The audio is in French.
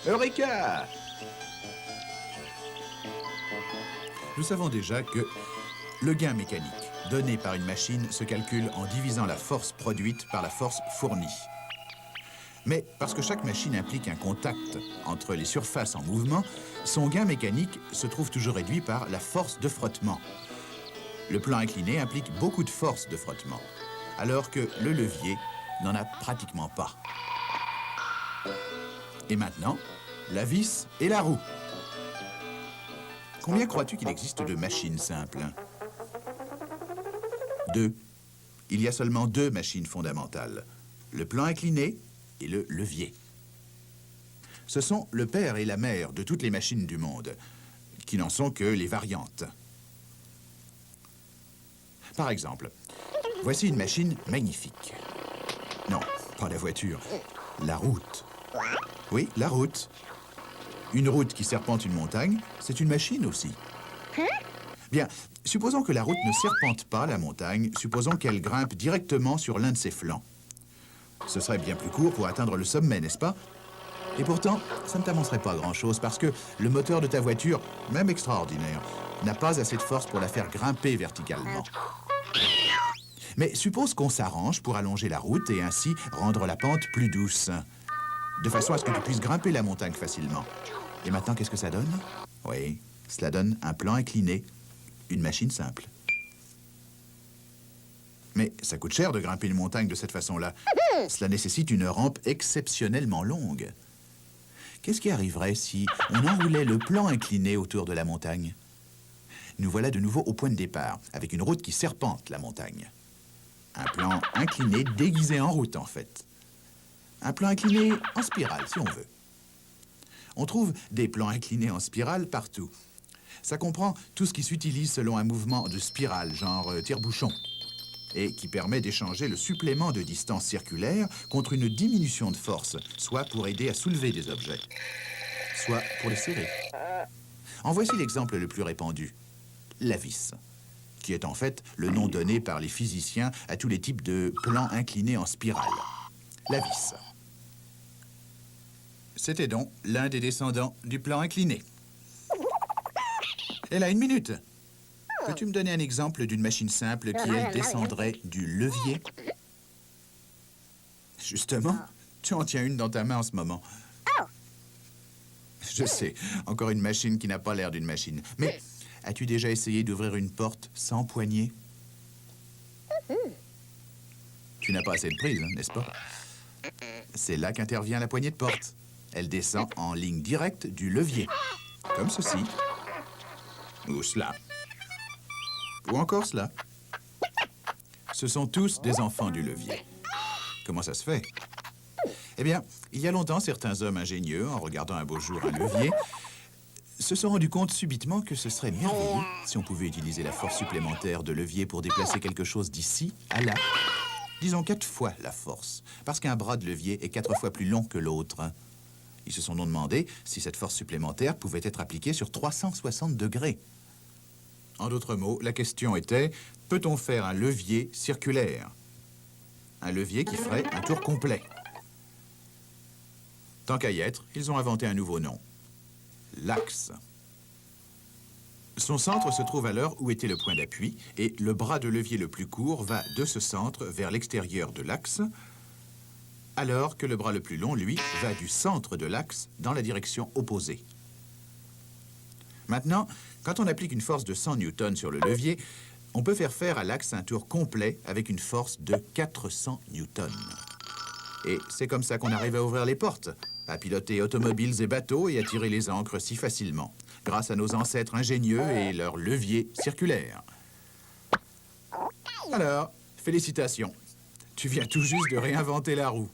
Eureka! Nous savons déjà que le gain mécanique donné par une machine se calcule en divisant la force produite par la force fournie. Mais parce que chaque machine implique un contact entre les surfaces en mouvement, son gain mécanique se trouve toujours réduit par la force de frottement. Le plan incliné implique beaucoup de force de frottement, alors que le levier n'en a pratiquement pas. Et maintenant, la vis et la roue. Combien crois-tu qu'il existe de machines simples? 2. Il y a seulement 2 machines fondamentales, le plan incliné et le levier. Ce sont le père et la mère de toutes les machines du monde, qui n'en sont que les variantes. Par exemple, voici une machine magnifique. Non, pas la voiture, la route. Oui, la route. Une route qui serpente une montagne, c'est une machine aussi. Bien, supposons que la route ne serpente pas la montagne, supposons qu'elle grimpe directement sur l'un de ses flancs. Ce serait bien plus court pour atteindre le sommet, n'est-ce pas? Et pourtant, ça ne t'avancerait pas grand-chose parce que le moteur de ta voiture, même extraordinaire, n'a pas assez de force pour la faire grimper verticalement. Mais suppose qu'on s'arrange pour allonger la route et ainsi rendre la pente plus douce, de façon à ce que tu puisses grimper la montagne facilement. Et maintenant, qu'est-ce que ça donne? Oui, cela donne un plan incliné, une machine simple. Mais ça coûte cher de grimper une montagne de cette façon-là. Cela nécessite une rampe exceptionnellement longue. Qu'est-ce qui arriverait si on enroulait le plan incliné autour de la montagne? Nous voilà de nouveau au point de départ, avec une route qui serpente la montagne. Un plan incliné déguisé en route, en fait. Un plan incliné en spirale, si on veut. On trouve des plans inclinés en spirale partout. Ça comprend tout ce qui s'utilise selon un mouvement de spirale, genre tire-bouchon, et qui permet d'échanger le supplément de distance circulaire contre une diminution de force, soit pour aider à soulever des objets, soit pour les serrer. En voici l'exemple le plus répandu, la vis, qui est en fait le nom donné par les physiciens à tous les types de plans inclinés en spirale. La vis. C'était donc l'un des descendants du plan incliné. Elle a 1 minute. Peux-tu me donner un exemple d'une machine simple qui, elle, descendrait du levier? Justement, tu en tiens une dans ta main en ce moment. Je sais, encore une machine qui n'a pas l'air d'une machine. Mais as-tu déjà essayé d'ouvrir une porte sans poignée? Tu n'as pas assez de prise, hein, n'est-ce pas? C'est là qu'intervient la poignée de porte. Elle descend en ligne directe du levier, comme ceci. Ou cela. Ou encore cela. Ce sont tous des enfants du levier. Comment ça se fait? Eh bien, il y a longtemps, certains hommes ingénieux, en regardant un beau jour un levier, se sont rendus compte subitement que ce serait merveilleux si on pouvait utiliser la force supplémentaire de levier pour déplacer quelque chose d'ici à là. Disons 4 fois la force, parce qu'un bras de levier est 4 fois plus long que l'autre. Ils se sont donc demandé si cette force supplémentaire pouvait être appliquée sur 360 degrés. En d'autres mots, la question était, peut-on faire un levier circulaire? Un levier qui ferait un tour complet. Tant qu'à y être, ils ont inventé un nouveau nom. L'axe. Son centre se trouve alors où était le point d'appui, et le bras de levier le plus court va de ce centre vers l'extérieur de l'axe, alors que le bras le plus long, lui, va du centre de l'axe dans la direction opposée. Maintenant, quand on applique une force de 100 newtons sur le levier, on peut faire à l'axe un tour complet avec une force de 400 newtons. Et c'est comme ça qu'on arrive à ouvrir les portes, à piloter automobiles et bateaux et à tirer les ancres si facilement, grâce à nos ancêtres ingénieux et leurs leviers circulaires. Alors, félicitations. Tu viens tout juste de réinventer la roue.